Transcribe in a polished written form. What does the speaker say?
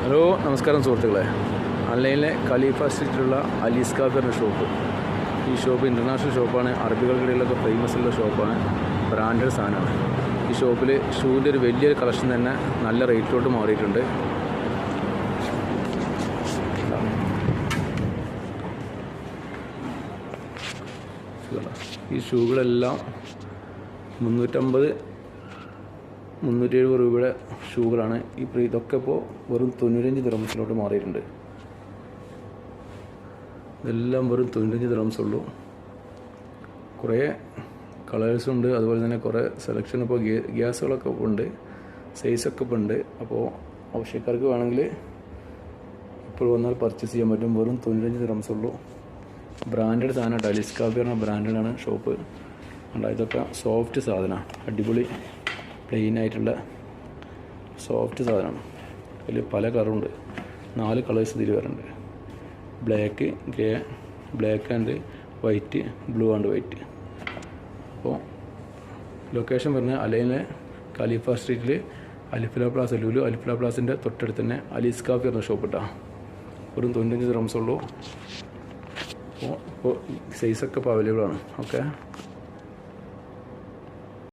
Hello നമസ്കാരം സുഹൃത്തുക്കളെ. ഓൺലൈനിലെ ഖലീഫ സ്ട്രീറ്റിലുള്ള Ali's കാഫിയുടെ shop. ഈ ഷോപ്പ് ഇൻ്റർനാഷണൽ ഷോപ്പാണ്. അറബികൾക്കിടയിലൊക്കെ ഫേമസ് ഉള്ള ഷോപ്പാണ്. ബ്രാൻഡഡ് സാധനമാണ്. ഈ ഷോപ്പിൽ ഷൂവിൻ്റെ ഒരു വലിയൊരു കളക്ഷൻ തന്നെ നല്ല റേറ്റിലോട്ട് മാറിയിട്ടുണ്ട്. ഈ ഷൂകളെല്ലാം 350-370 രൂപയുടെ ഷൂകളാണ്. ഇതൊക്കെ ഇപ്പോൾ വെറും 95 ദിർഹംസിലോട്ട് മാറിയിട്ടുണ്ട്. ഇതെല്ലാം വെറും 95 ദിർഹംസ് ഉള്ളൂ. കുറേ കളേഴ്സുണ്ട്, അതുപോലെ തന്നെ കുറേ സെലക്ഷൻ ഇപ്പോൾ ഗ്യാസുകളൊക്കെ ഉണ്ട്, സൈസൊക്കെ ഇപ്പോൾ ഉണ്ട്. അപ്പോൾ ആവശ്യക്കാർക്ക് വേണമെങ്കിൽ ഇപ്പോൾ വന്നാൽ പർച്ചേസ് ചെയ്യാൻ പറ്റും. വെറും 95 ദിർഹംസ് ഉള്ളൂ. ബ്രാൻഡഡ് സാധനമാണ്. അലീസ് കാഫി പറഞ്ഞ ബ്രാൻഡാണ് ഷോപ്പ്. ഇതൊക്കെ സോഫ്റ്റ് സാധനമാണ്. അടിപൊളി പ്ലെയിൻ ആയിട്ടുള്ള സോഫ്റ്റ് സാധനമാണ്. അതിൽ പല കളറുണ്ട്. 4 കളേഴ്സ് ഇതിൽ വരുന്നുണ്ട്. Black, grey, black and white, blue and white. അപ്പോൾ ലൊക്കേഷൻ പറഞ്ഞാൽ അലൈനിലെ ഖലീഫ സ്ട്രീറ്റിൽ അലിഫ്ല പ്ലാസ, ലുലു അലിഫ്ല പ്ലാസിൻ്റെ തൊട്ടടുത്ത് തന്നെ അലീസ് കാഫി പറഞ്ഞ ഷോപ്പ് ഇട്ടാണ്. വെറും 95 ദിർഹംസ് ഉള്ളൂ. അപ്പോൾ സൈസൊക്കെ ഇപ്പോൾ അവൈലബിൾ ആണ്. ഓക്കെ.